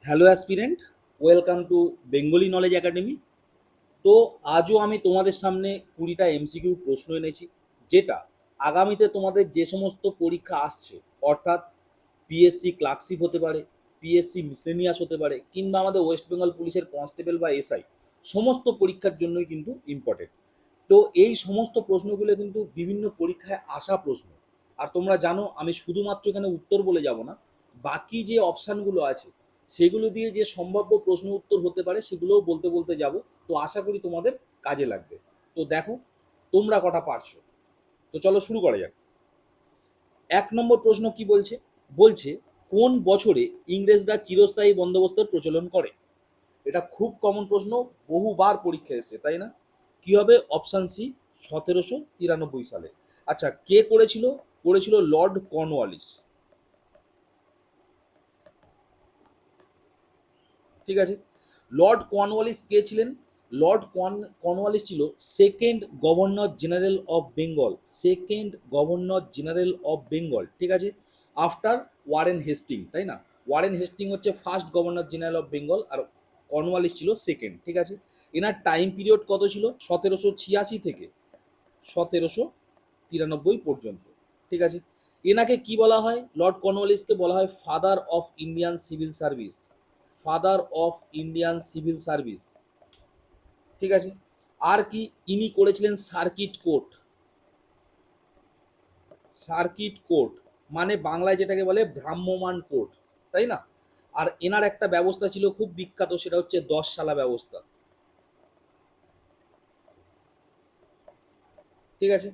Hello aspirant, welcome to Bengali knowledge academy. তো আজও আমি তোমাদের সামনে 20টা এমসিকিউ প্রশ্ন এনেছি, যেটা আগামীতে তোমাদের যে সমস্ত পরীক্ষা আসছে, অর্থাৎ পিএসসি ক্লার্কশিপ হতে পারে, পিএসসি মিসলেনিয়াস হতে পারে, কিংবা আমাদের ওয়েস্ট বেঙ্গল পুলিশের কনস্টেবল বা এসআই, সমস্ত পরীক্ষার জন্যই কিন্তু ইম্পর্টেন্ট। তো এই সমস্ত প্রশ্নগুলো কিন্তু বিভিন্ন পরীক্ষায় আসা প্রশ্ন। আর তোমরা জানো আমি শুধুমাত্র এখানে উত্তর বলে যাব না, বাকি যে অপশানগুলো আছে সেগুলো দিয়ে যে সম্ভাব্য প্রশ্ন উত্তর হতে পারে সেগুলোও বলতে বলতে যাব। তো আশা করি তোমাদের কাজে লাগবে। তো দেখো তোমরা কটা পারছো। তো চলো শুরু করা যাক। 1 নম্বর প্রশ্ন কি বলছে? বলছে কোন বছরে ইংরেজরা চিরস্থায়ী বন্দোবস্তের প্রচলন করে? এটা খুব কমন প্রশ্ন, বহুবার পরীক্ষা এসেছে, তাই না? কি হবে? অপশান সি, 1793 সালে। আচ্ছা, কে করেছিল? করেছিল লর্ড কর্নওয়ালিস। ঠিক আছে। লর্ড কর্নওয়ালিস কে ছিলেন? লর্ড কর্নওয়ালিস ছিল second governor general of Bengal. Second governor general of Bengal, ঠিক আছে, আফটার ওয়ারেন হেস্টিং, তাই না? ওয়ারেন হেস্টিং হচ্ছে first governor general of Bengal, আর কর্নওয়ালিস ছিল সেকেন্ড, ঠিক আছে। এনার টাইম পিরিয়ড কত ছিল? 1786 থেকে 1793 পর্যন্ত, ঠিক আছে। এনাকে কি বলা হয়? লর্ড কর্নওয়ালিসকে বলা হয় father of Indian civil service. Father of Indian civil service, ঠিক আছে। আর কি ইনি করেছিলেন? Circuit court. সার্কিট কোর্ট মানে বাংলায় যেটাকে বলে ভ্রাম্যমাণ কোর্ট, তাই না? আর এনার একটা ব্যবস্থা ছিল খুব বিখ্যাত, সেটা হচ্ছে 10 শালা ব্যবস্থা, ঠিক আছে।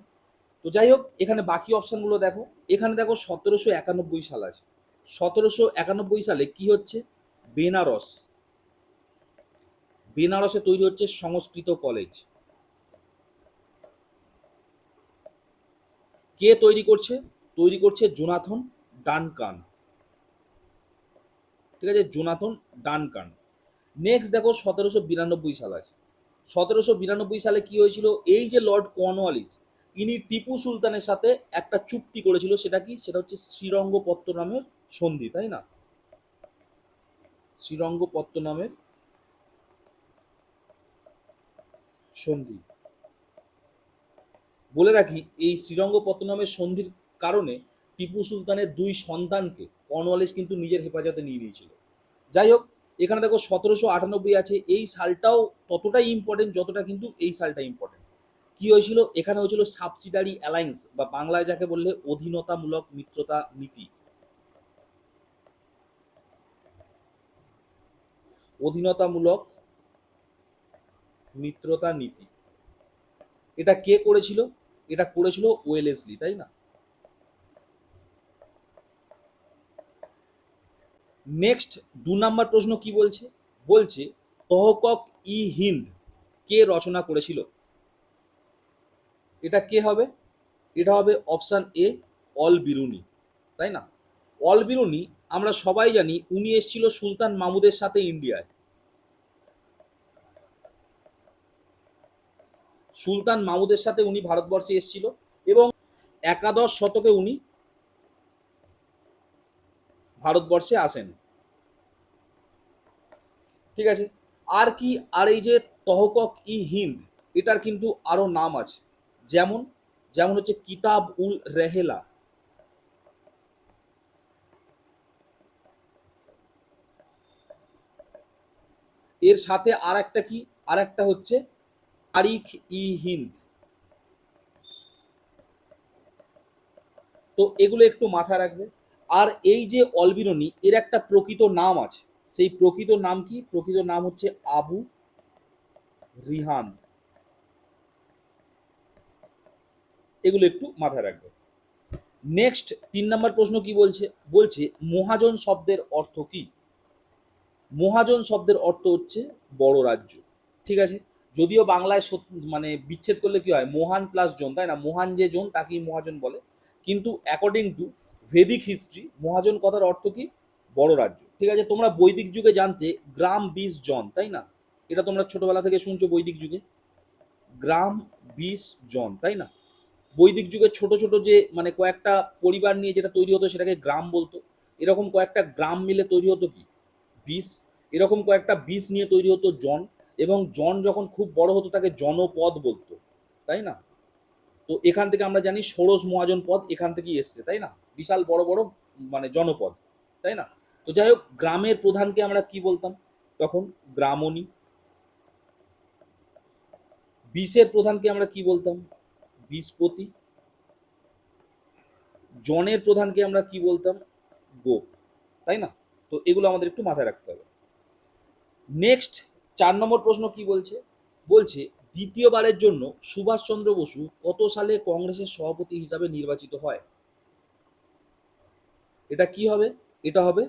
তো যাই হোক, এখানে বাকি অপশানগুলো দেখো। এখানে দেখো 1791 সাল আছে। 1791 সালে কি হচ্ছে? বেনারস, বেনারসে তৈরি হচ্ছে সংস্কৃত কলেজ। কে তৈরি করছে? তৈরি করছে জোনাথন ডানকান, ঠিক আছে, জোনাথন ডানকান। নেক্সট দেখো 1792 সাল আছে। 1792 সালে কি হয়েছিল? এই যে লর্ড কর্নওয়ালিস, ইনি টিপু সুলতানের সাথে একটা চুক্তি করেছিল। সেটা কি? সেটা হচ্ছে শ্রীরঙ্গপত্র নামের সন্ধি, তাই না? শ্রীরঙ্গপত্র নামের সন্ধি। বলে রাখি, এই শ্রীরঙ্গপত্র নামের সন্ধির কারণে টিপু সুলতানের 2 সন্তানকে কর্নওয়ালিস কিন্তু নিজের হেফাজতে নিয়ে নিয়েছিল। যাই হোক, এখানে দেখো 1798 আছে। এই সালটাও ততটাই ইম্পর্টেন্ট যতটা কিন্তু এই সালটা ইম্পর্টেন্ট। কি হয়েছিল? এখানে হয়েছিল সাবসিডারি অ্যালায়েন্স, বা বাংলায় যাকে বললে অধীনতামূলক মিত্রতা নীতি। অধীনতামূলক মিত্রতা নীতি, এটা কে করেছিল? এটা করেছিল ওয়েলেসলি, তাই না? নেক্সট 2 নম্বর প্রশ্ন কি বলছে? বলছে তহকক ই হিন্দ কে রচনা করেছিল? এটা কে হবে? এটা হবে অপশান এ, অল বিরুনি, তাই না? অল বিরুনি আমরা সবাই জানি উনি এসেছিল সুলতান মাহমুদের সাথে ইন্ডিয়ায়। সুলতান মাহমুদের সাথে উনি ভারতবর্ষে এসেছিল, এবং একাদশ শতকে উনি ভারতবর্ষে আসেন, ঠিক আছে। আর কি? আর এই যে তহকক ই হিন্দ, এটার কিন্তু আরো নাম আছে। যেমন যেমন হচ্ছে কিতাব উল রেহেলা। এর সাথে আর একটা কি? আর একটা হচ্ছে তারিখ ই হিন্দ। তো এগুলো একটু মাথায় রাখবে। আর এই যে অলবিরনি, এর একটা প্রকৃত নাম আছে। সেই প্রকৃত নাম কি? প্রকৃত নাম হচ্ছে আবু রিহান। এগুলো একটু মাথায় রাখবে। নেক্সট 3 নম্বর প্রশ্ন কি বলছে? বলছে মহাজন শব্দের অর্থ কি? মহাজন শব্দের অর্থ হচ্ছে বড় রাজ্য, ঠিক আছে। যদিও বাংলায় মানে বিচ্ছেদ করলে কি হয়? মহান প্লাস জন, তাই না? মহান যে জন তাকেই মহাজন বলে। কিন্তু অ্যাকর্ডিং টু ভেদিক হিস্ট্রি, মহাজন কথার অর্থ কি? বড় রাজ্য, ঠিক আছে। তোমরা বৈদিক যুগে জানতে গ্রাম 20 জন, তাই না? এটা তোমরা ছোটবেলা থেকে শুনছো বৈদিক যুগে, গ্রাম 20 জন, তাই না? বৈদিক যুগে ছোট ছোট যে মানে কয়েকটা পরিবার নিয়ে যেটা তৈরি হতো সেটাকে গ্রাম বলতো। এরকম কয়েকটা গ্রাম মিলে তৈরি হতো কি? বিষ, এরকম কয়েকটা বিষ নিয়ে তৈরি হতো জন, এবং জন যখন খুব বড় হতো তাকে জনপদ বলতো, তাই না? তো এখান থেকে আমরা জানি ষোড়শ মহাজন পদ এখান থেকেই এসছে, তাই না? বিশাল বড় বড় মানে জনপদ, তাই না? তো যাই হোক, গ্রামের প্রধানকে আমরা কি বলতাম তখন? গ্রামণী। বিষের প্রধানকে আমরা কি বলতাম? বিষপতি। জনের প্রধানকে আমরা কি বলতাম? গোপ, তাই না? তো এগুলো আমাদের একটু মাথায় রাখতে হবে। নেক্সট 4 নম্বর প্রশ্ন কি বলছে? বলছে দ্বিতীয়বারের জন্য সুভাষচন্দ্র বসু কত সালে কংগ্রেসের সভাপতি হিসাবে নির্বাচিত হয়? এটা কি হবে? এটা হবে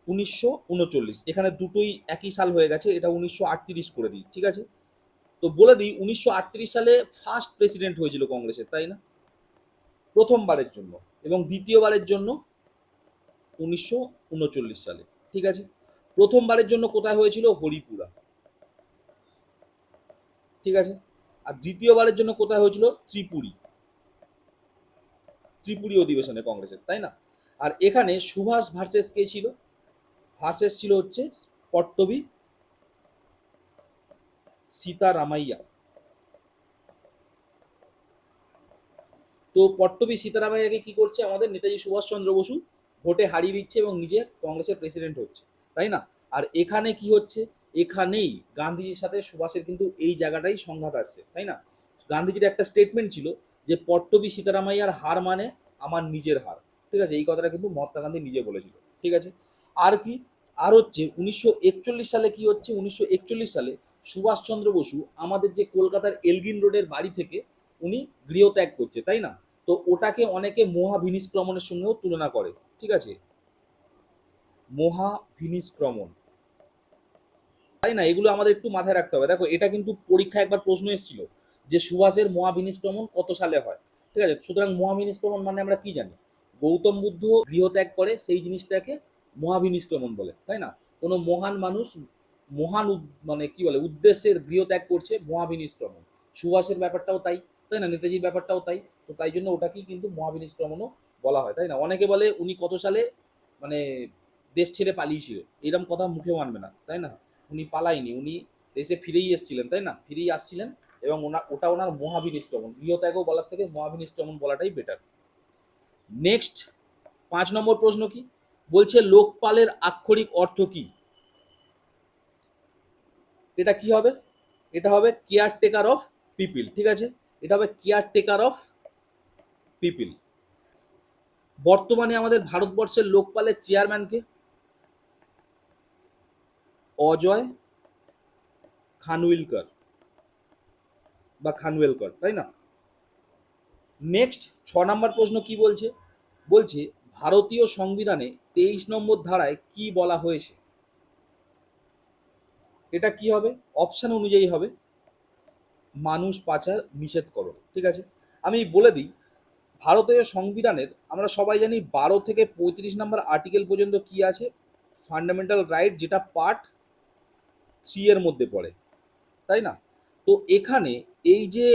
1939। এখানে দুটোই একই সাল হয়ে গেছে, এটা 1938 করে দিই, ঠিক আছে? তো বলে দিই 1938 সালে ফার্স্ট প্রেসিডেন্ট হয়েছিল কংগ্রেসের, তাই না? প্রথমবারের জন্য। এবং দ্বিতীয়বারের জন্য 1939 সালে, ঠিক আছে? প্রথমবারের জন্য কোথায় হয়েছিল? হরিপুরা, ঠিক আছে? আর দ্বিতীয়বারের জন্য কোথায় হয়েছিল? ত্রিপুরী, ত্রিপুরী অধিবেশনে কংগ্রেসের, তাই না? আর এখানে সুভাষ ভার্সেস কে ছিল? ভার্সেস ছিল হচ্ছে পট্টবি সীতারামাইয়া। তো পট্টবি সীতারামাইয়াকে কি করছে আমাদের নেতাজি সুভাষচন্দ্র বসু? ভোটে হারিয়ে দিচ্ছে এবং নিজে কংগ্রেসের প্রেসিডেন্ট হচ্ছে, তাই না? আর এখানে কি হচ্ছে? এখানেই গান্ধীজির সাথে সুভাষের কিন্তু এই জায়গাটাই সংঘাত আসছে, তাই না? গান্ধীজির একটা স্টেটমেন্ট ছিল যে পট্টবি সীতারামাইয়ার হার মানে আমার নিজের হার, ঠিক আছে? এই কথাটা কিন্তু মহাত্মা গান্ধী নিজে বলেছিল, ঠিক আছে? আর কি? আর হচ্ছে 1941 সালে কি হচ্ছে? 1941 সালে সুভাষচন্দ্র বসু আমাদের যে কলকাতার এলগিন রোডের বাড়ি থেকে উনি গৃহত্যাগ করছে, তাই না? তো ওটাকে অনেকে মহাভিনিষ্ক্রমণের সঙ্গেও তুলনা করে, ঠিক আছে? মহাভিনিষ্ক্রমণ, তাই না? এগুলো আমাদের একটু মাথায় রাখতে হবে। দেখো, এটা কিন্তু পরীক্ষায় একবার প্রশ্ন এসেছিল যে সুভাষের মহাভিনিষ্ক্রমণ কত সালে হয়, ঠিক আছে? সুতরাং মহাভিনিষ্ক্রমণ মানে আমরা কি জানি? গৌতম বুদ্ধ গৃহত্যাগ করে সেই জিনিসটাকে মহাভিনিষ্ক্রমণ বলে, তাই না? কোনো মহান মানুষ মহান মানে কি বলে উদ্দেশ্যের গৃহত্যাগ করছে, মহাভিনিষ্ক্রমণ। সুভাষের ব্যাপারটাও তাই, তাই না? নেতাজির ব্যাপারটাও তাই। তো তাই জন্য ওটাকেই কিন্তু মহাভিনিষ্ক্রমণও বলা হয়, তাই না? অনেকে বলে উনি কত সালে মানে দেশ ছেড়ে পালিয়েছিল, এরকম কথা মুখে মানবে না, তাই না? উনি পালাইনি, উনি দেশে ফিরেই এসেছিলেন, তাই না? ফিরেই আসছিলেন, এবং ওটা ওনার মহাভিনিষ্ক্রমণ। গৃহত্যাগও বলার থেকে মহাভিনিষ্ক্রমণ বলাটাই বেটার। নেক্সট 5 নম্বর প্রশ্ন কি বলছে? লোকপালের আক্ষরিক অর্থ কি? এটা কি হবে? এটা হবে কেয়ারটেকার অফ পিপিল, ঠিক আছে? এটা হবে কেয়ারটেকার অফ পিপিল। বর্তমানে আমাদের ভারতবর্ষের লোকপালের চেয়ারম্যানকে? অজয় খানউইলকার বা খানওয়েলকর, তাই না? নেক্সট 6 নম্বর প্রশ্ন কি বলছে? বলছে ভারতীয় সংবিধানে 23 নম্বর ধারায় কি বলা হয়েছে? এটা কি হবে? অপশন অনুযায়ী হবে মানুষ পাচার নিষেধ করো, ঠিক আছে? আমি বলে দিই, ভারতীয় সংবিধানের আমরা সবাই জানি 12 থেকে 35 নম্বর আর্টিকেল পর্যন্ত কি আছে? ফান্ডামেন্টাল রাইট, যেটা পার্ট 3 এর মধ্যে পড়ে, তাই না? তো এখানে এই যে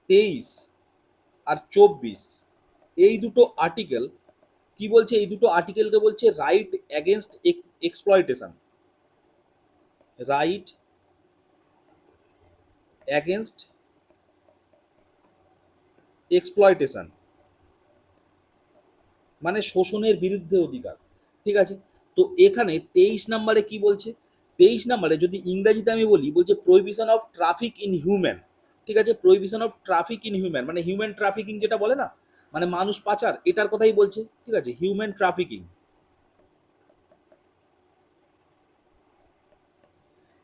23 আর 24, এই দুটো আর্টিকেল কি বলছে? এই দুটো আর্টিকেলকে বলছে right against exploitation, right against exploitation মানে শোষণের বিরুদ্ধে অধিকার, ঠিক আছে? তো এখানে 23 নম্বরে কি বলছে? 23 নম্বরে যদি ইংরাজিতে আমি বলি, বলছে prohibition of traffic in human, ঠিক আছে? Prohibition of traffic in human মানে হিউম্যান ট্রাফিকিং যেটা বলে না, মানে মানুষ পাচার, এটার কথাই বলছে, ঠিক আছে? হিউম্যান ট্রাফিকিং,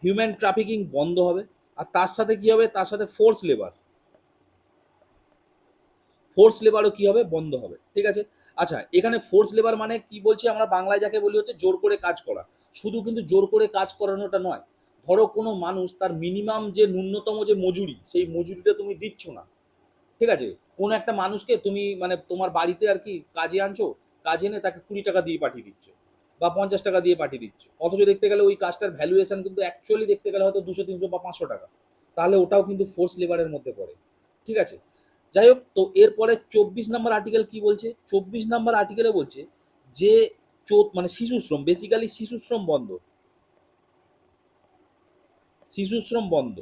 হিউম্যান ট্রাফিকিং বন্ধ হবে। আর তার সাথে কি হবে? তার সাথে ফোর্স লেবার, ফোর্স লেবারও কি হবে? বন্ধ হবে, ঠিক আছে? আচ্ছা, এখানে ফোর্স লেবার মানে কি বলছি? আমরা বাংলায় যাকে বলি হচ্ছে জোর করে কাজ করা। শুধু কিন্তু জোর করে কাজ করানোটা নয়, ধরো কোনো মানুষ তার মিনিমাম যে ন্যূনতম যে মজুরি, সেই মজুরিটা তুমি দিচ্ছ না, ঠিক আছে? কোনো একটা মানুষকে তুমি মানে তোমার বাড়িতে আর কি কাজে আনছো, কাজে এনে তাকে 20 টাকা দিয়ে পাঠিয়ে দিচ্ছ বা 50 টাকা দিয়ে পাঠিয়ে দিচ্ছ, অথচ দেখতে গেলে ওই কাজটার ভ্যালুয়েশন কিন্তু অ্যাকচুয়ালি দেখতে গেলে হয়তো 200 300 বা 500 টাকা, তাহলে ওটাও কিন্তু ফোর্স লেবারের মধ্যে পড়ে, ঠিক আছে? যাই হোক, তো এরপরে 24 নম্বর আর্টিকেল কি বলছে? 24 নম্বর আর্টিকেলে বলছে যে মানে শিশুশ্রম, বেসিক্যালি শিশুশ্রম বন্ধ, শিশুশ্রম বন্ধ,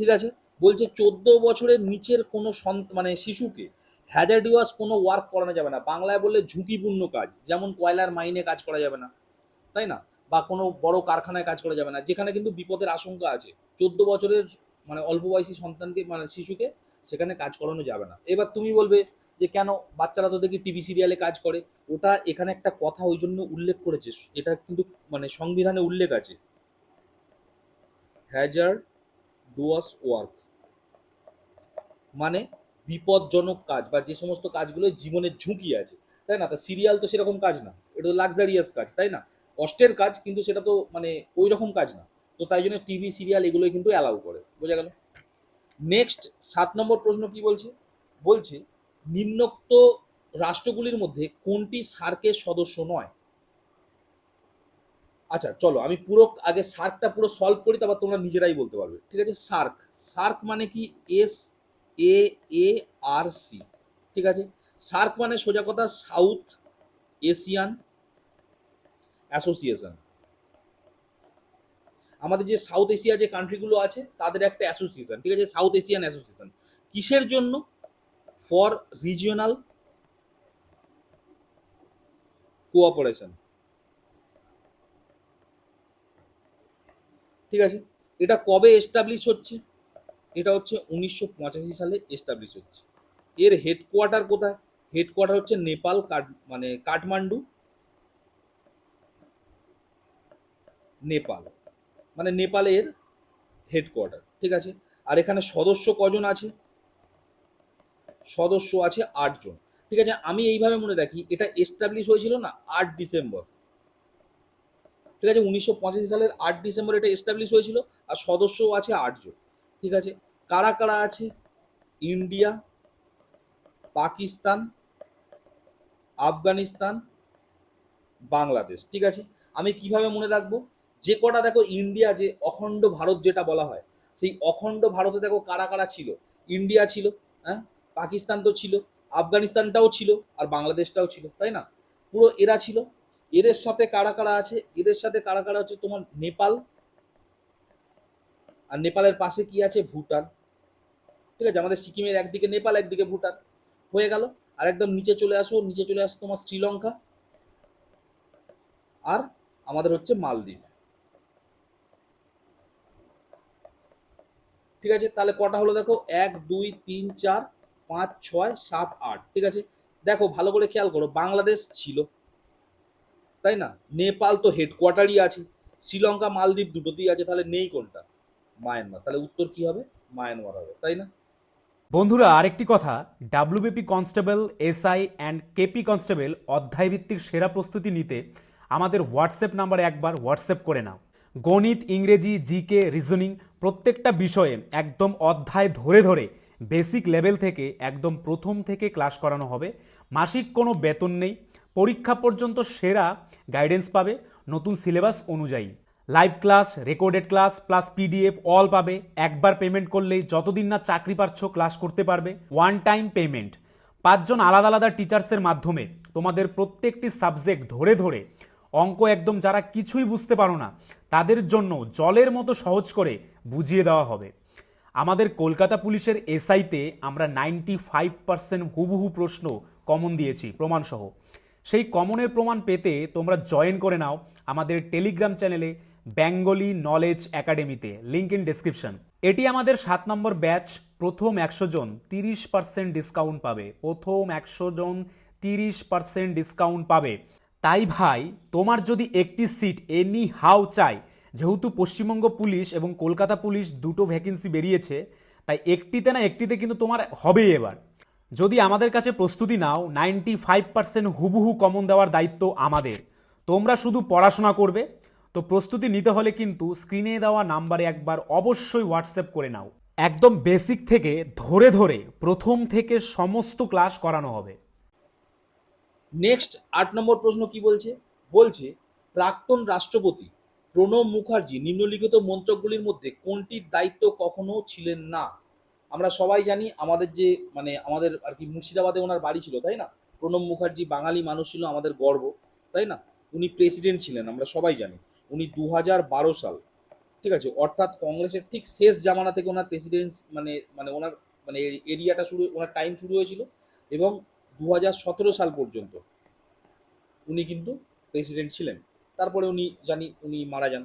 ঠিক আছে। বলছে 14 বছরের নিচের কোনো মানে শিশুকে হ্যাজার্ডিয়াস কোনো ওয়ার্ক করানো যাবে না, বাংলায় বললে ঝুঁকিপূর্ণ কাজ, যেমন কয়লার মাইনে কাজ করা যাবে না, তাই না, বা কোনো বড় কারখানায় কাজ করা যাবে না, যেখানে কিন্তু বিপদের আশঙ্কা আছে। 14 বছরের মানে অল্প বয়সী সন্তানকে মানে শিশুকে সেখানে কাজ করানো যাবে না। এবার তুমি বলবে যে কেন, বাচ্চারা তো দেখি টিভি সিরিয়ালে কাজ করে। ওটা এখানে একটা কথা ওই জন্য উল্লেখ করেছে, এটা কিন্তু মানে সংবিধানে উল্লেখ আছে, হ্যাজার্ড ডুয়াস ওয়ার্ক, মানে বিপজ্জনক কাজ বা যে সমস্ত কাজগুলো জীবনের ঝুঁকি আছে, তাই না। তা সিরিয়াল তো সেরকম কাজ না, এটা তো লাক্সারিয়াস কাজ, তাই না, কষ্টের কাজ, কিন্তু সেটা তো মানে ওই রকম কাজ না। তো তাই জন্য টিভি সিরিয়াল এগুলোই কিন্তু অ্যালাউ করে, বোঝা গেল। নেক্সট 7 নম্বর প্রশ্ন কি বলছে, বলছে নিম্নোক্ত রাষ্ট্রগুলির মধ্যে কোনটি সার্কের সদস্য নয়। আচ্ছা চলো আমি পুরো আগে সার্কটা পুরো সলভ করি, তারপর তোমরা নিজেরাই বলতে পারবে, ঠিক আছে। সার্ক, সার্ক মানে কি, SAARC, ঠিক আছে। সার্ক মানে সোজা কথা সাউথ এশিয়ান অ্যাসোসিয়েশন। আমাদের যে সাউথ এশিয়া যে কান্ট্রিগুলো আছে তাদের একটা অ্যাসোসিয়েশন, ঠিক আছে, সাউথ এশিয়ান অ্যাসোসিয়েশন। কিসের জন্য? ফর রিজিওনাল কোঅপারেশন, ঠিক আছে। এটা কবে এস্টাবলিশ হচ্ছে? এটা হচ্ছে 1985 সালে এস্টাবলিশ হচ্ছে। এর হেডকোয়ার্টার কোথায়? হেডকোয়ার্টার হচ্ছে নেপাল, মানে কাঠমান্ডু, নেপাল, মানে নেপালের হেডকোয়ার্টার, ঠিক আছে। আর এখানে সদস্য কজন আছে? সদস্য আছে 8 জন, ঠিক আছে। আমি এইভাবে মনে রাখি, এটা এস্টাবলিশ হয়েছিল না 8 ডিসেম্বর, ঠিক আছে, 1985 সালের 8 ডিসেম্বর এটা এস্টাবলিশ হয়েছিল। আর সদস্যও আছে 8 জন, ঠিক আছে। কারা কারা আছে? ইন্ডিয়া, পাকিস্তান, আফগানিস্তান, বাংলাদেশ, ঠিক আছে। আমি কিভাবে মনে রাখবো? যে কটা দেখো ইন্ডিয়া, যে অখণ্ড ভারত যেটা বলা হয়, সেই অখণ্ড ভারতে দেখো কারা কারা ছিল। ইন্ডিয়া ছিল, হ্যাঁ, পাকিস্তান তো ছিল, আফগানিস্তানটাও ছিল, আর বাংলাদেশটাও ছিল, তাই না। পুরো এরা ছিল। এদের সাথে কারা কারা আছে? এদের সাথে কারা কারা আছে? তোমার নেপাল, আর নেপালের পাশে কি আছে? ভুটান, ঠিক আছে। আমাদের সিকিমের একদিকে নেপাল, একদিকে ভুটান, হয়ে গেল। আর একদম নিচে চলে আসো, নিচে চলে আসো তোমার শ্রীলঙ্কা, আর আমাদের হচ্ছে মালদ্বীপ, ঠিক আছে। তাহলে কটা হলো দেখো, 1 2 3 4 5 6 7 8, ঠিক আছে। দেখো ভালো করে খেয়াল করো, বাংলাদেশ ছিল, তাই না, নেপাল তো হেডকোয়ার্টারই আছে, শ্রীলঙ্কা মালদ্বীপ দুটোতেই আছে, তাহলে নেই কোনটা? মায়ানমার। তাহলে উত্তর কি হবে? মায়ানমার হবে, তাই না। বন্ধুরা, আরেকটি কথা, WBP constable, SI and KP constable অধ্যায়ভিত্তিক সেরা প্রস্তুতি নিতে আমাদের হোয়াটসঅ্যাপ নাম্বারে একবার হোয়াটসঅ্যাপ করে নাও। গণিত, ইংরেজি, জিকে, রিজনিং প্রত্যেকটা বিষয়ে একদম অধ্যায় ধরে ধরে বেসিক লেভেল থেকে একদম প্রথম থেকে ক্লাস করানো হবে। মাসিক কোনো বেতন নেই, পরীক্ষা পর্যন্ত সেরা গাইডেন্স পাবে নতুন সিলেবাস অনুযায়ী। Live class, recorded class plus PDF all পাবে। একবার পেমেন্ট করলেই যতদিন না চাকরি পাচ্ছ ক্লাস করতে পারবে। One time payment. 5 জন আলাদা আলাদা টিচার্সের মাধ্যমে তোমাদের প্রত্যেকটি সাবজেক্ট ধরে ধরে অঙ্ক একদম যারা কিছুই বুঝতে পারো না তাদের জন্য জলের মতো সহজ করে বুঝিয়ে দেওয়া হবে। আমাদের কলকাতা পুলিশের এসআইতে আমরা 95% হুবহু প্রশ্ন কমন দিয়েছি প্রমাণসহ। সেই কমনের প্রমাণ পেতে তোমরা জয়েন করে নাও আমাদের টেলিগ্রাম চ্যানেলে, বেঙ্গলি নলেজ একাডেমিতে, লিঙ্ক ইন ডেসক্রিপশন। এটি আমাদের 7 নম্বর ব্যাচ। প্রথম 100 জন 30% ডিসকাউন্ট পাবে, প্রথম 100 জন 30% ডিসকাউন্ট পাবে। তাই ভাই, তোমার যদি একটি সিট এনি হাউ চাই, যেহেতু পশ্চিমবঙ্গ পুলিশ এবং কলকাতা পুলিশ দুটো ভ্যাকেন্সি বেরিয়েছে, তাই একটিতে না একটিতে কিন্তু তোমার হবেই এবার। যদি আমাদের কাছে প্রস্তুতি নাও, 95% হুবহু কমন দেওয়ার দায়িত্ব আমাদের। তোমরা শুধু পড়াশোনা করবে। তো প্রস্তুতি নিতে হলে কিন্তু স্ক্রিনে দেওয়া নাম্বারে একবার অবশ্যই হোয়াটসঅ্যাপ করে নাও। একদম বেসিক থেকে ধরে ধরে প্রথম থেকে সমস্ত ক্লাস করানো হবে। নেক্সট 8 নম্বর প্রশ্ন কি বলছে? বলছে প্রাক্তন রাষ্ট্রপতি প্রণব মুখার্জি নিম্নলিখিত মন্ত্রকগুলির মধ্যে কোনটির দায়িত্ব কখনো ছিলেন না? আমরা সবাই জানি, আমাদের যে মানে আমাদের আর কি মুর্শিদাবাদে ওনার বাড়ি ছিল, তাই না। প্রণব মুখার্জি বাঙালি মানুষ ছিল, আমাদের গর্ব, তাই না। উনি প্রেসিডেন্ট ছিলেন, আমরা সবাই জানি। উনি 2012 সাল, ঠিক আছে, অর্থাৎ কংগ্রেসের ঠিক শেষ জামানা থেকে ওনার প্রেসিডেন্স মানে মানে ওনার মানে এরিয়াটা শুরু, ওনার টাইম শুরু হয়েছিল, এবং 2017 সাল পর্যন্ত উনি কিন্তু প্রেসিডেন্ট ছিলেন। তারপরে উনি জানি উনি মারা যান।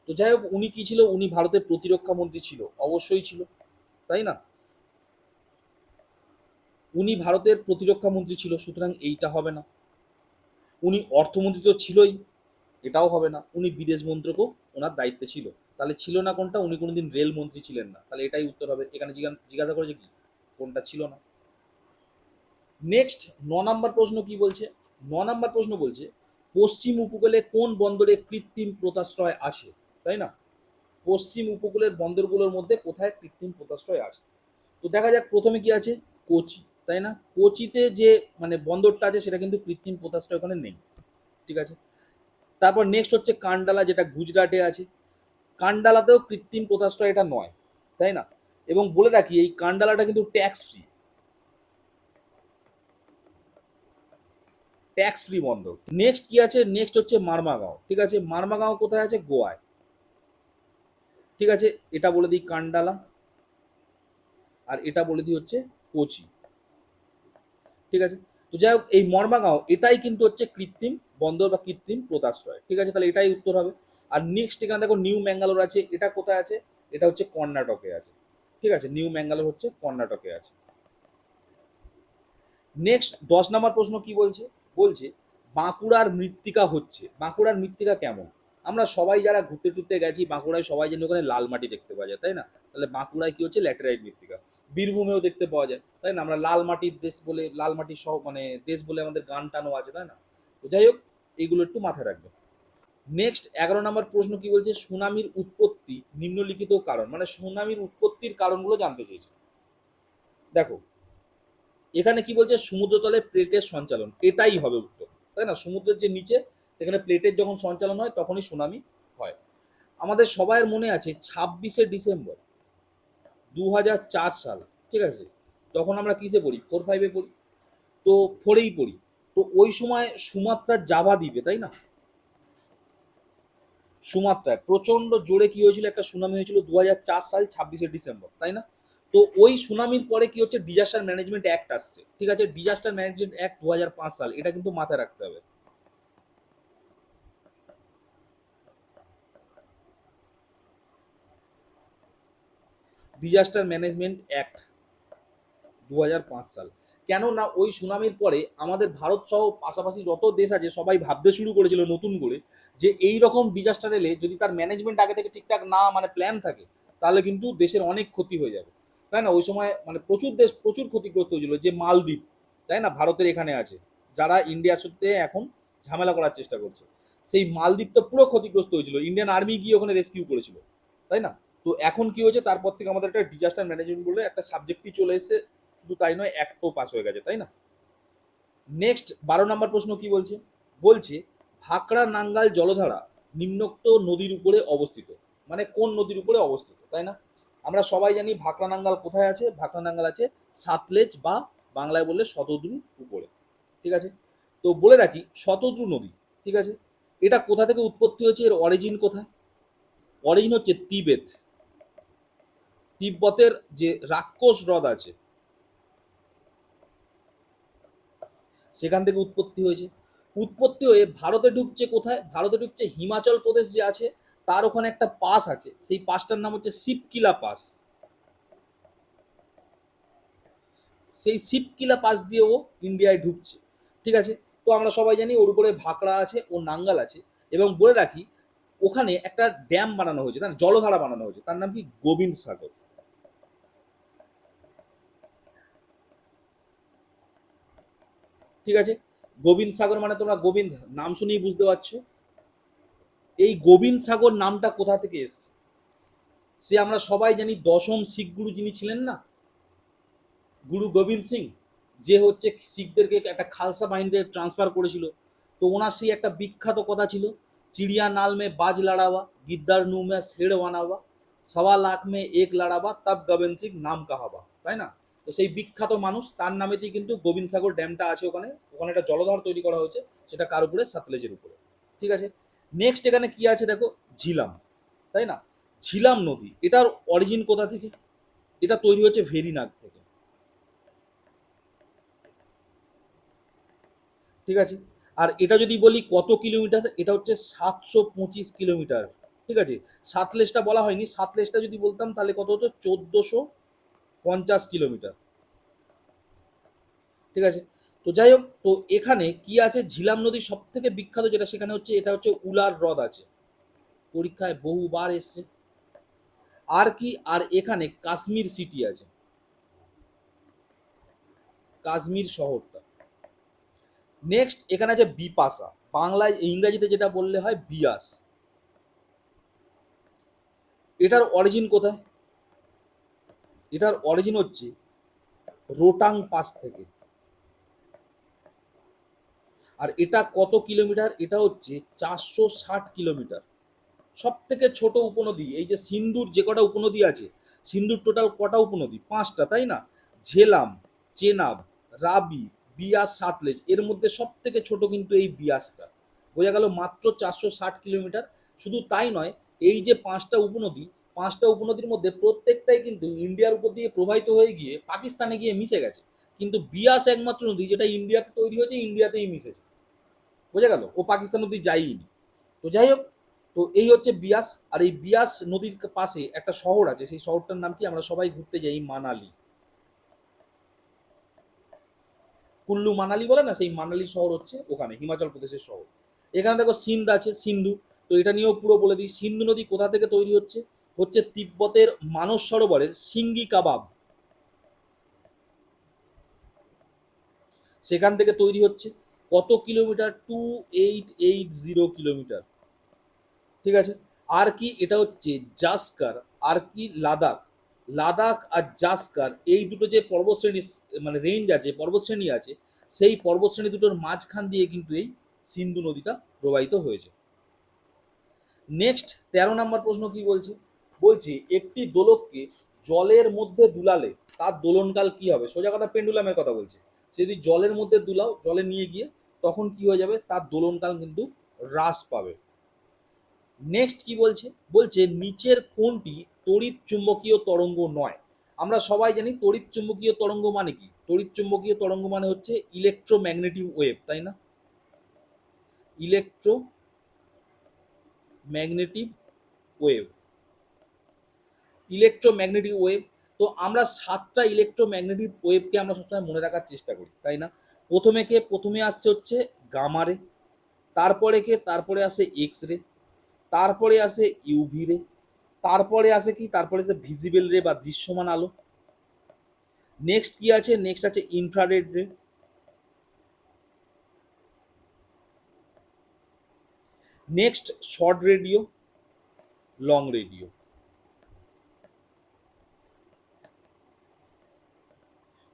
তো যাই হোক, উনি কি ছিল, উনি ভারতের প্রতিরক্ষা মন্ত্রী ছিল, অবশ্যই ছিল, তাই না? উনি ভারতের প্রতিরক্ষা মন্ত্রী ছিল, সুতরাং এইটা হবে না। উনি অর্থমন্ত্রী তো ছিলই, এটাও হবে না। উনি বিদেশ মন্ত্রকও ওনার দায়িত্বে ছিল। তাহলে ছিল না কোনটা? উনি কোনোদিন রেল মন্ত্রী ছিলেন না। তাহলে এটাই উত্তর হবে। এখানে জিজ্ঞাসা করেছে কি কোনটা ছিল না। নেক্সট 9 নম্বর প্রশ্ন কি বলছে? 9 নম্বর প্রশ্ন বলছে পশ্চিম উপকূলে কোন বন্দরে কৃত্রিম পোতাশ্রয় আছে, তাই না? পশ্চিম উপকূলের বন্দরগুলোর মধ্যে কোথায় কৃত্রিম পোতাশ্রয় আছে? তো দেখা যাক, প্রথমে কি আছে, কোচি, তাই না? কোচিতে যে মানে বন্দরটা আছে সেটা কিন্তু কৃত্রিম পোতাশ্রয় ওখানে নেই, ঠিক আছে। তারপর নেক্সট হচ্ছে কান্ডালা, যেটা গুজরাটে আছে। কান্ডালাতেও কৃত্রিম পোতাশ্রয় এটা নয়, তাই না? এবং বলে রাখি, এই কান্ডালাটা কিন্তু ট্যাক্স ফ্রি, ট্যাক্স ফ্রি বন্দর। নেক্সট কি আছে? নেক্সট হচ্ছে মারমাগাঁও, ঠিক আছে। মারমাগাঁও কোথায় আছে? গোয়ায়, ঠিক আছে। এটা বলে দিই কান্ডালা, আর এটা বলে দিই হচ্ছে কোচি, ঠিক আছে। তো যাই হোক, এই মর্মাগাঁও এটাই কিন্তু হচ্ছে কৃত্রিম বন্দর বা কৃত্রিম পোতাশ্রয়, ঠিক আছে। তাহলে এটাই উত্তর হবে। আর নেক্সট এখানে দেখো নিউ ম্যাঙ্গালোর আছে, এটা কোথায় আছে? এটা হচ্ছে কর্ণাটকে আছে, ঠিক আছে। নিউ ম্যাঙ্গালোর হচ্ছে কর্ণাটকে আছে। নেক্সট 10 নম্বর প্রশ্ন কি বলছে? বলছে বাঁকুড়ার মৃত্তিকা হচ্ছে, বাঁকুড়ার মৃত্তিকা কেমন? আমরা সবাই যারা ঘুরতে টুরতে গেছি বাঁকুড়ায়, সবাই জানি ওখানে লাল মাটি দেখতে পাওয়া যায়, তাই না? তাহলে বাঁকুড়ায় কি হচ্ছে? ল্যাটেরাইট মৃত্তিকা। বীরভূমেও দেখতে পাওয়া যায়, তাই না? আমরা লাল মাটির দেশ বলে, লাল মাটির সহ মানে দেশ বলে আমাদের গান টানও আছে, তাই না? তো যাই হোক, এইগুলো একটু মাথায় রাখবে। নেক্সট 11 নম্বর প্রশ্ন কি বলছে? সুনামির উৎপত্তি নিম্নলিখিত কারণ, মানে সুনামির উৎপত্তির কারণগুলো জানতে চেয়েছে। দেখো, এখানে কি বলছে? সমুদ্রতলে প্লেটের সঞ্চালন, এটাই হবে উত্তর, তাই না? সমুদ্রের যে নিচে, সেখানে প্লেটের যখন সঞ্চালন হয় তখনই সুনামি হয়। আমাদের সবাইয়ের মনে আছে 26শে ডিসেম্বর 2004 সাল, ঠিক আছে। তখন আমরা কিসে পড়ি? 4-5-এ পড়ি, তো 4-এই পড়ি। তো ওই সময় সুমাত্রার জাভা দ্বীপে, তাই না, সুমাত্রায় প্রচন্ড জোরে কি হয়েছিল? একটা সুনামি হয়েছিল 2004 সাল 26শে ডিসেম্বর, তাই না? তো ওই সুনামির পরে কি হচ্ছে? ডিজাস্টার ম্যানেজমেন্ট অ্যাক্ট আসছে, ঠিক আছে। ডিজাস্টার ম্যানেজমেন্ট অ্যাক্ট 2005 সাল, এটা কিন্তু মাথায় রাখতে হবে। ডিজাস্টার ম্যানেজমেন্ট অ্যাক্ট 2005 সাল। কেন না, ওই সুনামির পরে আমাদের ভারত সহ পাশাপাশি যত দেশ আছে সবাই ভাবতে শুরু করেছিল নতুন করে, যে এই রকম ডিজাস্টার এলে যদি তার ম্যানেজমেন্ট আগে থেকে ঠিকঠাক না মানে প্ল্যান থাকে, তাহলে কিন্তু দেশের অনেক ক্ষতি হয়ে যাবে, তাই না? ওই সময় মানে প্রচুর দেশ প্রচুর ক্ষতিগ্রস্ত হয়েছিল। যে মালদ্বীপ, তাই না, ভারতের এখানে আছে, যারা ইন্ডিয়ার সাথে এখন ঝামেলা করার চেষ্টা করছে, সেই মালদ্বীপ তো পুরো ক্ষতিগ্রস্ত হয়েছিল, ইন্ডিয়ান আর্মি গিয়ে ওখানে রেস্কিউ করেছিল, তাই না? তো এখন কি হয়েছে? তারপর থেকে আমাদের একটা ডিজাস্টার ম্যানেজমেন্ট বলে একটা সাবজেক্টই চলে এসেছে, শুধু তাই নয়, অ্যাক্টও পাস হয়ে গেছে, তাই না? নেক্সট 12 নম্বর প্রশ্ন কি বলছে? বলছে ভাকরা নাঙ্গাল জলধারা নিম্নোক্ত নদীর উপরে অবস্থিত, মানে কোন নদীর উপরে অবস্থিত, তাই না? আমরা সবাই জানি ভাকরা নাঙ্গাল কোথায় আছে। ভাকরা নাঙ্গাল আছে সাতলেজ বা বাংলায় বললে শতদ্রুর উপরে, ঠিক আছে। তো বলে রাখি, শতদ্রু নদী, ঠিক আছে, এটা কোথা থেকে উৎপত্তি হয়েছে? এর অরিজিন কোথায়? অরিজিন হচ্ছে তিবেত, তিব্বতের যে রাক্ষস হ্রদ আছে সেখান থেকে উৎপত্তি হয়েছে। উৎপত্তি হয়ে ভারতে ঢুকছে কোথায়? ভারতে ঢুকছে হিমাচল প্রদেশ যে আছে, তার ওখানে একটা পাস আছে, সেই পাসটার নাম হচ্ছে শিবকিলা পাস। সেই শিবকিলা পাস দিয়ে ও ইন্ডিয়ায় ঢুকছে, ঠিক আছে। তো আমরা সবাই জানি ওর উপরে ভাকরা আছে ও নাঙ্গাল আছে। এবং বলে রাখি, ওখানে একটা ড্যাম বানানো হয়েছে, তার জলধারা বানানো হয়েছে, তার নাম কি? গোবিন্দ সাগর, ঠিক আছে। গোবিন্দ সাগর মানে তোমরা গোবিন্দ নাম শুনেই বুঝতে পারছো। এই গোবিন্দ সাগর নামটা কোথা থেকে এসছে? সে আমরা সবাই জানি দশম শিখ গুরু যিনি ছিলেন না, গুরু গোবিন্দ সিং, যে হচ্ছে শিখদেরকে একটা খালসা বাহিনীতে ট্রান্সফার করেছিল। তো ওনার সেই একটা বিখ্যাত কথা ছিল, চিড়িয়া নাল মে বাজ লড়াবা, গিদ্দার নু মে শের বানাবা, 1.25 লাখ মে এক লড়াবা, তব গোবিন্দ সিং নাম কাহাবা, তাই না? তো সেই বিখ্যাত মানুষ, তার নামেতেই কিন্তু গোবিন্দ সাগর ড্যামটা আছে ওখানে। ওখানে একটা জলধার তৈরি করা হয়েছে, সেটা কার উপরে? সাতলেজের উপরে। ঠিক আছে। নেক্সট এখানে কি আছে দেখো, ঝিলাম, তাই না? ঝিলাম নদী, এটার অরিজিন কোথা থেকে? এটা তৈরি হচ্ছে ভেরিনাগ থেকে, ঠিক আছে। আর এটা যদি বলি কত কিলোমিটার, এটা হচ্ছে 725 কিলোমিটার, ঠিক আছে। সাতলেজটা বলা হয়নি, সাতলেজটা যদি বলতাম তাহলে কত হতো, 1450 কিলোমিটার, ঠিক আছে। তো যাই হোক, তো এখানে কি আছে, ঝিলাম নদীর সব থেকে বিখ্যাত যেটা সেখানে হচ্ছে, এটা হচ্ছে উলার হ্রদ আছে, পরীক্ষায় বহুবার এসছে। আর কি, আর এখানে কাশ্মীর সিটি আছে, কাশ্মীর শহরটা। নেক্সট এখানে আছে বিপাশা, বাংলায় ইংরেজিতে যেটা বললে হয় বিয়াস। এটার অরিজিন কোথায়? এটার অরিজিন হচ্ছে রোটাং পাস থেকে। আর এটা কত কিলোমিটার? এটা হচ্ছে 460 কিলোমিটার। সব থেকে ছোট উপনদী, এই যে সিন্ধুর যে কটা উপনদী আছে, সিন্ধুর টোটাল কটা উপনদী? 5টা, তাই না? ঝেলাম, চেনাব, রাবি, বিয়াস, সাতলেজ, এর মধ্যে সব থেকে ছোট কিন্তু এই বিয়াসটা। বোঝা গেল, মাত্র 460 কিলোমিটার। শুধু তাই নয়, এই যে 5টা উপনদী, 5টা উপনদীর মধ্যে প্রত্যেকটাই কিন্তু ইন্ডিয়ার উপর দিয়ে প্রবাহিত হয়ে গিয়ে পাকিস্তানে গিয়ে মিশে গেছে, কিন্তু বিয়াস একমাত্র নদী যেটা ইন্ডিয়াতে তৈরি হয়েছে, ইন্ডিয়াতেই মিশেছে। বোঝা গেল, ও পাকিস্তান অব্দি যায়নি। তো যাই হোক, তো এই হচ্ছে বিয়াস। আর এই বিয়াস নদীর পাশে একটা শহর আছে, সেই শহরটার নাম কি? আমরা সবাই ঘুরতে যাই মানালি, কুল্লু মানালি বলে না, সেই মানালি শহর হচ্ছে ওখানে, হিমাচল প্রদেশের শহর। এখানে দেখো সিন্ধ আছে, সিন্ধু। তো এটা নিয়েও পুরো বলে দিই, সিন্ধু নদী কোথা থেকে তৈরি হচ্ছে? হচ্ছে তিব্বতের মানস সরোবরের সিঙ্গি কাবাব, সেখান থেকে তৈরি হচ্ছে। কত কিলোমিটার? 2880 কিলোমিটার, ঠিক আছে। আর কি, এটা হচ্ছে জাস্কার, আর কি লাদাখ। লাদাখ আর জাস্কার, এই দুটো যে পর্বতশ্রেণী, মানে রেঞ্জ আছে, পর্বতশ্রেণী আছে, সেই পর্বতশ্রেণী দুটোর মাঝখান দিয়ে কিন্তু এই সিন্ধু নদীটা প্রবাহিত হয়েছে। নেক্সট 13 নম্বর প্রশ্ন কি বলছে? বলছি একটি দোলককে জলের মধ্যে দুলালে তার দোলনকাল কি হবে? সোজা কথা, পেন্ডুলামের কথা বলছে। সে যদি জলের মধ্যে দুলাও, জলে নিয়ে গিয়ে, তখন কি হয়ে যাবে? তার দোলনকাল কিন্তু হ্রাস পাবে। নেক্সট কি বলছে? বলছে নিচের কোনটি তড়িৎ চুম্বকীয় তরঙ্গ নয়? আমরা সবাই জানি তড়িৎ চুম্বকীয় তরঙ্গ মানে কি। তড়িৎ চুম্বকীয় তরঙ্গ মানে হচ্ছে ইলেকট্রোম্যাগনেটিক ওয়েভ, তাই না? Electromagnetic wave, electromagnetic wave. তো আমরা 7টা ইলেকট্রোম্যাগনেটিক ওয়েভকে আমরা সবসময় মনে রাখার চেষ্টা করি, তাই না? প্রথমে আসছে হচ্ছে গামা রে, তারপরে তারপরে আসে এক্স রে, তারপরে আসে ইউভি রে, তারপরে আসে কি, তারপরে আসে ভিজিবল রে বা দৃশ্যমান আলো। নেক্সট কি আছে? নেক্সট আছে ইনফ্রারেড রে। Next short radio, long radio,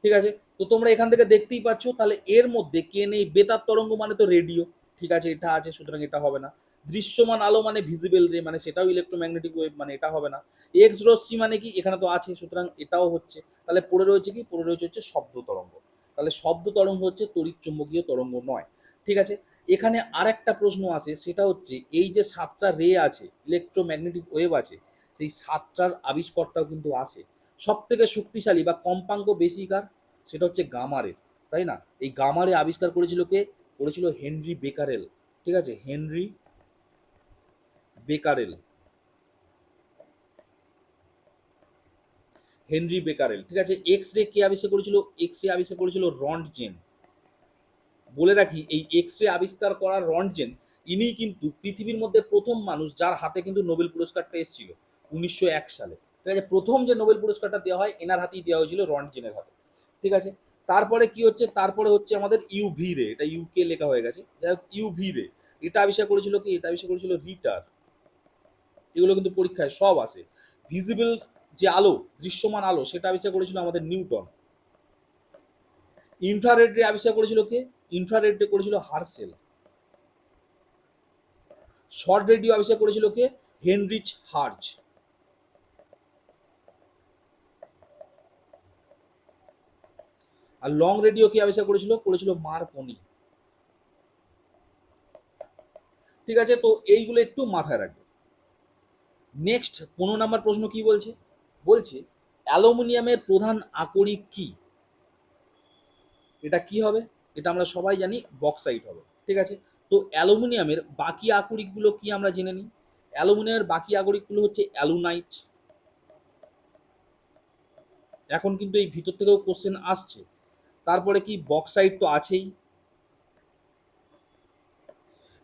ঠিক আছে। তো তোমরা এখান থেকে দেখতেই পাচ্ছ, তাহলে এর মধ্যে কে নেই? বেতার তরঙ্গ মানে তো রেডিও, ঠিক আছে, এটা আছে, সুতরাং এটা হবে না। দৃশ্যমান আলো মানে ভিজিবল রে, মানে সেটাও ইলেকট্রোম্যাগনেটিক ওয়েভ, মানে এটা হবে না। এক্স রশ্মি মানে কি? এখানে তো আছে, সুতরাং এটাও হচ্ছে। তাহলে পড়ে রয়েছে কি? পড়ে রয়েছে হচ্ছে শব্দ তরঙ্গ। তাহলে শব্দ তরঙ্গ হচ্ছে তড়িৎ চুম্বকীয় তরঙ্গ নয়, ঠিক আছে। এখানে আরেকটা প্রশ্ন আসে, সেটা হচ্ছে এই যে 7টা রে আছে, ইলেকট্রোম্যাগনেটিক ওয়েভ আছে, সেই 7টার আবিষ্কারটাও কিন্তু আসে। সব থেকে শক্তিশালী বা কম্পাঙ্ক বেশিকার, সেটা হচ্ছে গামারে, তাই না? এই গামারে আবিষ্কার করেছিল কে? করেছিল হেনরি বেকারেল, ঠিক আছে, হেনরি বেকারেল, হেনরি বেকারেল, ঠিক আছে। এক্স রে কে আবিষ্কার করেছিল? এক্স রে আবিষ্কার করেছিল রন্টজেন। বলে রাখি, এই এক্স রে আবিষ্কার করা রন্টজেন, ইনি কিন্তু পৃথিবীর মধ্যে প্রথম মানুষ যার হাতে কিন্তু নোবেল পুরস্কারটা এসেছিল 1901 সালে, ঠিক আছে। প্রথম যে নোবেল পুরস্কারটা দেওয়া হয়, এনার হাতেই দেওয়া হয়েছিল, রন্টজেনের হাতে, ঠিক আছে। তারপরে কি হচ্ছে? তারপরে হচ্ছে আমাদের ইউভি রে, এটা ইউকে লেখা হয়ে গেছে, যাই হোক, ইউভি রে, এটা আবিষ্কার করেছিল কি? এটা আবিষ্কার করেছিল রিটার। এগুলো কিন্তু পরীক্ষায় সব আসে। ভিজিবল যে আলো, দৃশ্যমান আলো, সেটা আবিষ্কার করেছিল আমাদের নিউটন। ইনফ্রারেড রে আবিষ্কার করেছিল কে? ইনফ্রারেড রে করেছিল হার্সেল। শর্ট রেডিও আবিষ্কার করেছিল কে? Heinrich Hertz. আর লং রেডিও কে আবিষ্কার করেছিল? করেছিল মার্কনি। ঠিক আছে, তো এইগুলো একটু মাথায় রাখবে। নেক্সট 15 নম্বর প্রশ্ন কি বলছে? বলছে অ্যালুমিনিয়ামের প্রধান আকরিক কি? এটা কি হবে? এটা আমরা সবাই জানি বক্সাইট হবে। ঠিক আছে, তো অ্যালুমিনিয়ামের বাকি আকরিকগুলো কি আমরা জেনে নিই। অ্যালুমিনিয়ামের বাকি আকরিকগুলো হচ্ছে অ্যালুনাইট। এখন কিন্তু এই ভিতর থেকেও কোশ্চেন আসছে। তারপরে কি বক্সাইট তো আছেই,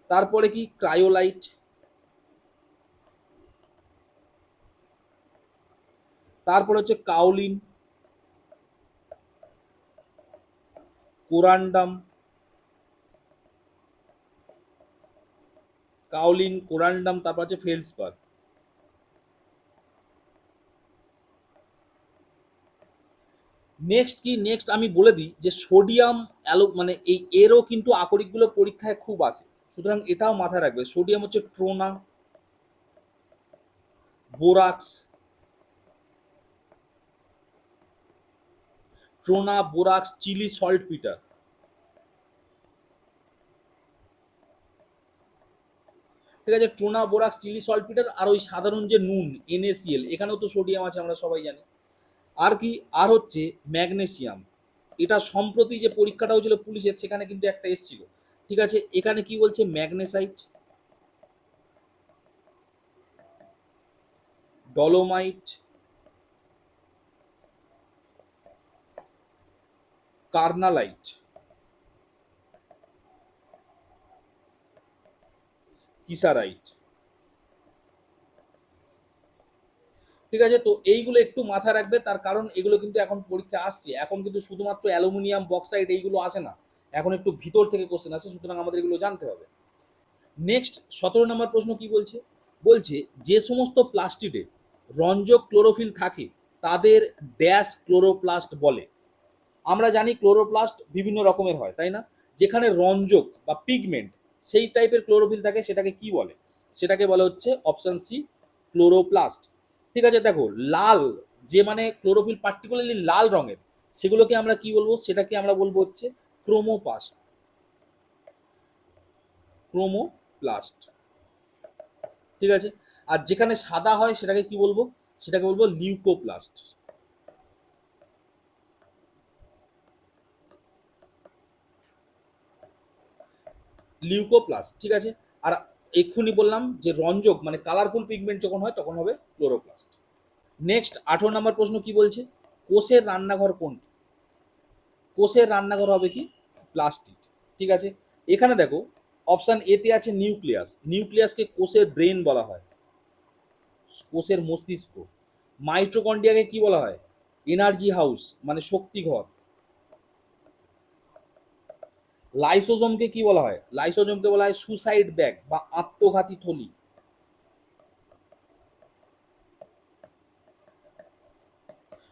তারপরে কি ক্রায়োলাইট, তারপরে হচ্ছে কাওলিন, কোরান্ডাম, কাওলিন, কোরান্ডাম, তারপর হচ্ছে ফেলসপার। নেক্সট কি? নেক্সট আমি বলে দিই যে সোডিয়াম মানে এই এরও কিন্তু আকরিকগুলো পরীক্ষায় খুব আসে, সুতরাং এটাও মাথায় রাখবে। সোডিয়াম হচ্ছে trona, borax, trona, borax, Chile saltpetre. ঠিক আছে, trona, borax, Chile saltpetre, আর ওই সাধারণ যে নুন NaCl, এখানেও তো সোডিয়াম আছে, আমরা সবাই জানি। আর কি? আর হচ্ছে ম্যাগনেসিয়াম। এটা সম্প্রতি যে পরীক্ষাটা হয়েছিল পুলিশের, সেখানে কিন্তু একটা এসেছিল। ঠিক আছে, এখানে কি বলছে? Magnesite, dolomite, carnallite, kieserite. ঠিক আছে, তো এইগুলো একটু মাথায় রাখবে, তার কারণ এগুলো কিন্তু এখন পরীক্ষা আসছে। এখন কিন্তু শুধুমাত্র অ্যালুমিনিয়াম, বক্সাইড এইগুলো আসে না, এখন একটু ভিতর থেকে কোশ্চেন আসে, সুতরাং আমাদের এগুলো জানতে হবে। নেক্সট 17 নম্বর প্রশ্ন কি বলছে? বলছে যে সমস্ত প্লাস্টিডে রঞ্জক ক্লোরোফিল থাকে তাদের ড্যাশ ক্লোরোপ্লাস্ট বলে। আমরা জানি ক্লোরোপ্লাস্ট বিভিন্ন রকমের হয়, তাই না? যেখানে রঞ্জক বা পিগমেন্ট সেই টাইপের ক্লোরোফিল থাকে সেটাকে কি বলে? সেটাকে বলে হচ্ছে অপশন সি, ক্লোরোপ্লাস্ট। ঠিক আছে, দেখো লাল যে মানে ক্লোরোফিল পার্টিকুলারলি লাল রঙের, সেগুলোকে আমরা কি বলবো? সেটাকে আমরা বলবো হচ্ছে ক্রোমোপ্লাস্ট, ক্রোমোপ্লাস্ট। ঠিক আছে, আর যেখানে সাদা হয় সেটাকে কি বলবো? সেটাকে বলবো লিউকোপ্লাস্ট, লিউকোপ্লাস্ট। ঠিক আছে, আর এক্ষুনি বললাম যে রঞ্জক মানে কালারফুল পিগমেন্ট যখন হয় তখন হবে ক্লোরোপ্লাস্ট। নেক্সট 18 নম্বর প্রশ্ন কি বলছে? কোষের রান্নাঘর কোনটি? কোষের রান্নাঘর হবে কি? প্লাস্টিক। ঠিক আছে, এখানে দেখো অপশন এতে আছে নিউক্লিয়াস। নিউক্লিয়াসকে কোষের ব্রেন বলা হয়, কোষের মস্তিষ্ক। মাইটোকন্ড্রিয়াকে কি বলা হয়? এনার্জি হাউস মানে শক্তিঘর। লাইসোজোমকে কি বলা হয়? লাইসোজোমকে বলা হয় সুসাইড ব্যাগ বা আত্মঘাতী থলি।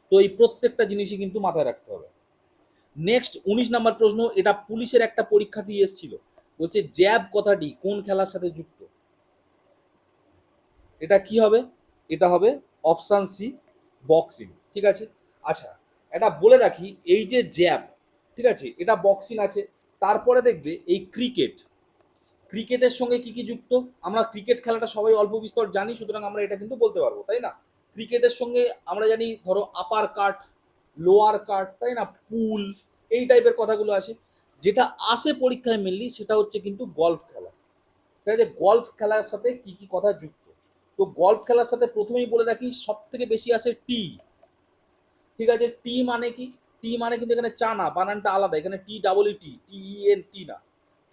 তো এই প্রত্যেকটা জিনিসই কিন্তু মাথায় রাখতে হবে। নেক্সট 19 নম্বর প্রশ্ন, এটা পুলিশের একটা পরীক্ষা দিয়ে এসেছিল। বলছে জ্যাব কথাটি কোন খেলার সাথে যুক্ত? এটা কি হবে? এটা হবে অপশান সি, বক্সিং। ঠিক আছে, আচ্ছা এটা বলে রাখি, এই যে জ্যাব, ঠিক আছে, এটা বক্সিং আছে। তারপরে দেখবে এই ক্রিকেট, ক্রিকেটের সঙ্গে কি কি যুক্ত? আমরা ক্রিকেট খেলাটা সবাই অল্প বিস্তর জানি, সুতরাং আমরা এটা কিন্তু বলতে পারবো, তাই না? ক্রিকেটের সঙ্গে আমরা জানি ধরো আপার কাট, লোয়ার কাট, তাই না, পুল, এই টাইপের কথাগুলো আছে। যেটা আসে পরীক্ষায় মেনলি সেটা হচ্ছে কিন্তু গলফ খেলা। ঠিক আছে, গলফ খেলার সাথে কি কি কথা যুক্ত? তো গলফ খেলার সাথে প্রথমেই বলে রাখি সব থেকে বেশি আসে টি। ঠিক আছে, টি মানে কি? টি মানে কিন্তু এখানে চা না, বানানটা আলাদা, এখানে TEEN টি না।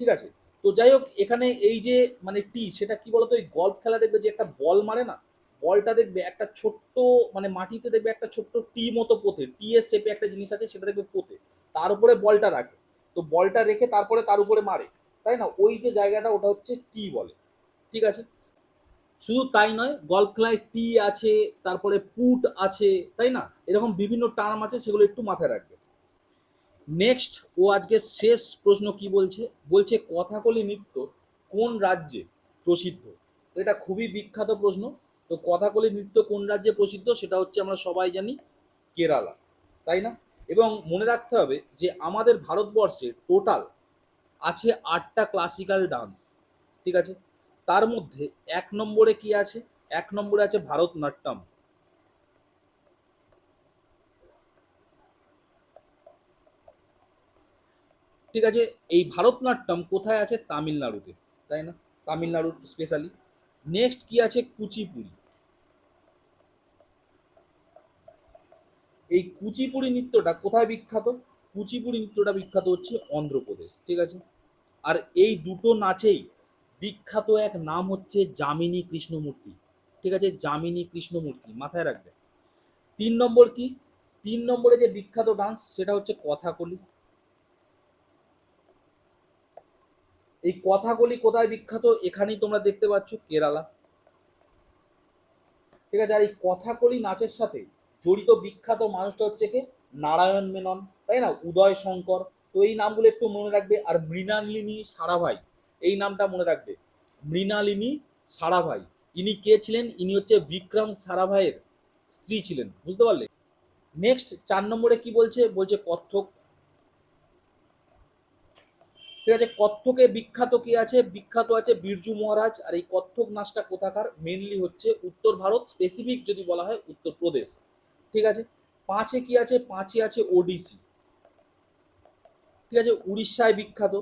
ঠিক আছে, তো যাই হোক, এখানে এই যে মানে টি, সেটা কি বলতো? ওই গল্ফ খেলা দেখবে যে একটা বল মারে না, বলটা দেখবে একটা ছোট্ট মানে মাটিতে দেখবে একটা ছোট্ট টি মতো পোতে, টি এর শেপে একটা জিনিস আছে সেটা দেখবে পোতে, তার উপরে বলটা রাখে। তো বলটা রেখে তারপরে তার উপরে মারে, তাই না? ওই যে জায়গাটা ওটা হচ্ছে টি বলে। ঠিক আছে, শুধু তাই নয়, গল্ফ খেলায় টি আছে, তারপরে পুট আছে, তাই না? এরকম বিভিন্ন টার্ম আছে, সেগুলো একটু মাথায় রাখবে। নেক্সট ও আজকে শেষ প্রশ্ন কি বলছে? বলছে কথাকলি নৃত্য কোন রাজ্যে প্রসিদ্ধ? তো এটা খুবই বিখ্যাত প্রশ্ন। তো কথাকলি নৃত্য কোন রাজ্যে প্রসিদ্ধ? সেটা হচ্ছে আমরা সবাই জানি কেরালা, তাই না? এবং মনে রাখতে হবে যে আমাদের ভারতবর্ষে টোটাল আছে 8টা ক্লাসিক্যাল ডান্স। ঠিক আছে, তার মধ্যে 1 নম্বরে কি আছে? 1 নম্বরে আছে ভারতনাট্যম। ঠিক আছে, এই ভারতনাট্যম কোথায় আছে? তামিলনাড়ুতে, তাই না? তামিলনাড়ুর স্পেশালি। নেক্সট কি আছে? কুচিপুড়ি। এই কুচিপুড়ি নৃত্যটা কোথায় বিখ্যাত? কুচিপুড়ি নৃত্যটা বিখ্যাত হচ্ছে অন্ধ্রপ্রদেশ, ঠিক আছে। আর এই দুটো নাচেই বিখ্যাত এক নাম হচ্ছে যামিনী কৃষ্ণমূর্তি, ঠিক আছে, যামিনী কৃষ্ণমূর্তি, মাথায় রাখবে। 3 নম্বর কি? 3 নম্বরে যে বিখ্যাত ডান্স সেটা হচ্ছে কথাকলি। এই কথাকলি কোথায় বিখ্যাত? এখানেই তোমরা দেখতে পাচ্ছ, কেরালা, ঠিক আছে। আর এই কথাকলি নাচের সাথে জড়িত বিখ্যাত মানুষটা হচ্ছে কে? নারায়ণ মেনন, তাই না, উদয় শঙ্কর। তো এই নামগুলো একটু মনে রাখবে। আর মৃণালিনী সারাভাই, এই নামটা মনে রাখবে, মৃণালিনী সারাভাই। ইনি কে ছিলেন? ইনি হচ্ছে বিক্রম সারাভাইয়ের স্ত্রী ছিলেন, বুঝতে পারলে? নেক্সট 4 নম্বরে কি বলছে? বলছে কত্থক, ঠিক আছে। কত্থকে বিখ্যাত কে আছে? বিখ্যাত আছে বিরজু মহারাজ। আর এই কত্থক নাচটা কোথাকার? মেনলি হচ্ছে উত্তর ভারত, স্পেসিফিক যদি বলা হয় উত্তরপ্রদেশ, ঠিক আছে। 5-এ কি আছে? 5-এ আছে ওডিসি, ঠিক আছে, উড়িষ্যায় বিখ্যাত।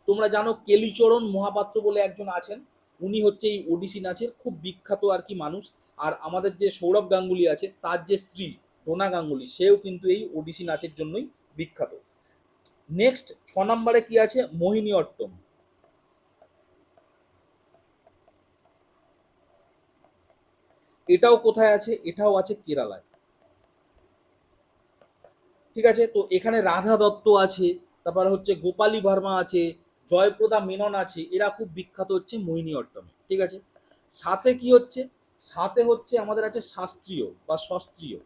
তোমরা জানো কেলিচরণ মহাপাত্র বলে একজন আছেন, উনি হচ্ছে এই ওডিসি নাচের খুব বিখ্যাত আর কি মানুষ। আর আমাদের যে সৌরভ গাঙ্গুলি আছে, তার যে স্ত্রী ডোনা গাঙ্গুলি, সেও কিন্তু এই ওডিসি নাচের জন্যই বিখ্যাত। নেক্সট 6 নম্বরে কি আছে? মোহিনী অট্টম। এটাও কোথায় আছে? এটাও আছে কেরালায়, ঠিক আছে। তো এখানে রাধা দত্ত আছে, তারপর হচ্ছে গোপালী ভার্মা আছে, জয়প্রদা মেনন আছে, এরা খুব বিখ্যাত হচ্ছে মোহিনী অট্টমে, ঠিক আছে। সাথে কি হচ্ছে? সাথে হচ্ছে আমাদের আছে শাস্ত্রীয় বা শাস্ত্রীয়।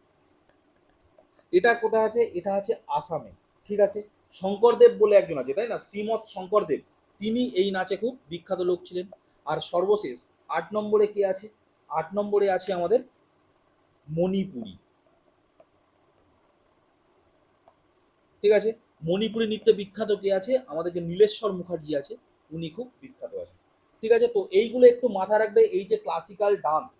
এটা কোথায় আছে? এটা আছে আসামে, ঠিক আছে। শঙ্করদেব বলে একজন আছে, তাই না, শ্রীমৎ শঙ্করদেব, তিনি এই নাচে খুব বিখ্যাত লোক ছিলেন। আর সর্বশেষ 8 নম্বরে কি আছে? 8 নম্বরে আছে আমাদের মণিপুরি, ঠিক আছে। মণিপুরি নৃত্যে বিখ্যাত কে আছে? আমাদের যে নীলেশ্বর মুখার্জি আছে, উনি খুব বিখ্যাত আছে, ঠিক আছে। তো এইগুলো একটু মাথায় রাখবে। এই যে ক্লাসিক্যাল ডান্স,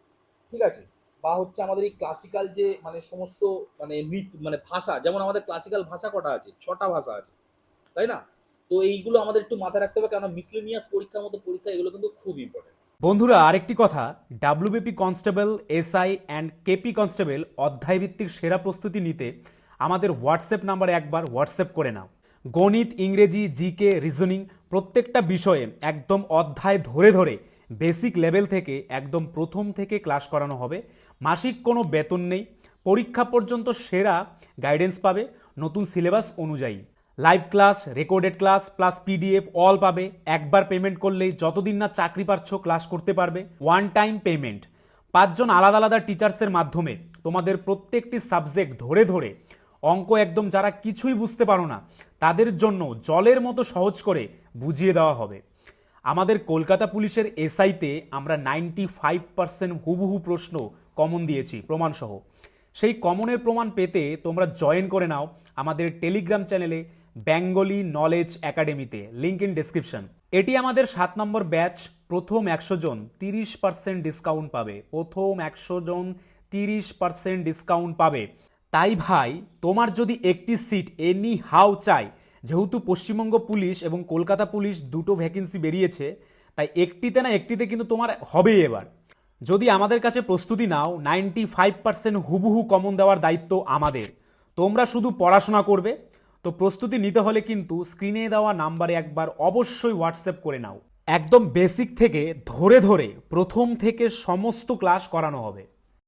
ঠিক আছে, বা হচ্ছে আমাদের এই ক্লাসিক্যাল যে মানে সমস্ত মানে নৃত্য মানে ভাষা, যেমন আমাদের ক্লাসিক্যাল ভাষা কটা আছে? 6টা ভাষা আছে, তাই না? তো এইগুলো আমাদের একটু মাথায় রাখতে হবে, কারণ মিসলেনিয়াস পরীক্ষার মতো পরীক্ষা, এগুলো কিন্তু খুব ইম্পর্টেন্ট। বন্ধুরা, আরেকটি কথা, WBP constable, SI and KP constable অধ্যায়ভিত্তিক সেরা প্রস্তুতি নিতে আমাদের হোয়াটসঅ্যাপ নাম্বারে একবার হোয়াটসঅ্যাপ করে নাও। গণিত, ইংরেজি, জিকে, রিজনিং প্রত্যেকটা বিষয়ে একদম অধ্যায় ধরে ধরে বেসিক লেভেল থেকে একদম প্রথম থেকে ক্লাস করানো হবে। মাসিক কোনো বেতন নেই, পরীক্ষা পর্যন্ত সেরা গাইডেন্স পাবে নতুন সিলেবাস অনুযায়ী। Live class, recorded class plus PDF all পাবে। একবার পেমেন্ট করলেই যতদিন না চাকরি পাচ্ছ ক্লাস করতে পারবে। One time payment. 5জন আলাদা আলাদা টিচার্সের মাধ্যমে তোমাদের প্রত্যেকটি সাবজেক্ট ধরে ধরে অঙ্ক একদম যারা কিছুই বুঝতে পারো না তাদের জন্য জলের মতো সহজ করে বুঝিয়ে দেওয়া হবে। আমাদের কলকাতা পুলিশের এসআইতে আমরা 95% হুবহু প্রশ্ন কমন দিয়েছি প্রমাণসহ। সেই কমনের প্রমাণ পেতে তোমরা জয়েন করে নাও আমাদের টেলিগ্রাম চ্যানেলে বেঙ্গলি নলেজ একাডেমিতে, লিঙ্ক ইন ডেসক্রিপশন। এটি আমাদের 7 নম্বর ব্যাচ। প্রথম 100 জন 30% ডিসকাউন্ট পাবে। প্রথম 100 জন 30% ডিসকাউন্ট পাবে। তাই ভাই, তোমার যদি একটি সিট এনি হাউ চাই, যেহেতু পশ্চিমবঙ্গ পুলিশ এবং কলকাতা পুলিশ দুটো ভ্যাকেন্সি বেরিয়েছে, তাই একটিতে না একটিতে কিন্তু তোমার হবেই এবার। যদি আমাদের কাছে প্রস্তুতি নাও, 95% হুবহু কমন দেওয়ার দায়িত্ব আমাদের। তোমরা শুধু পড়াশোনা করবে। তো প্রস্তুতি নিতে হলে কিন্তু স্ক্রিনে দেওয়া নাম্বারে একবার অবশ্যই হোয়াটসঅ্যাপ করে নাও। একদম বেসিক থেকে ধরে ধরে প্রথম থেকে সমস্ত ক্লাস করানো হবে।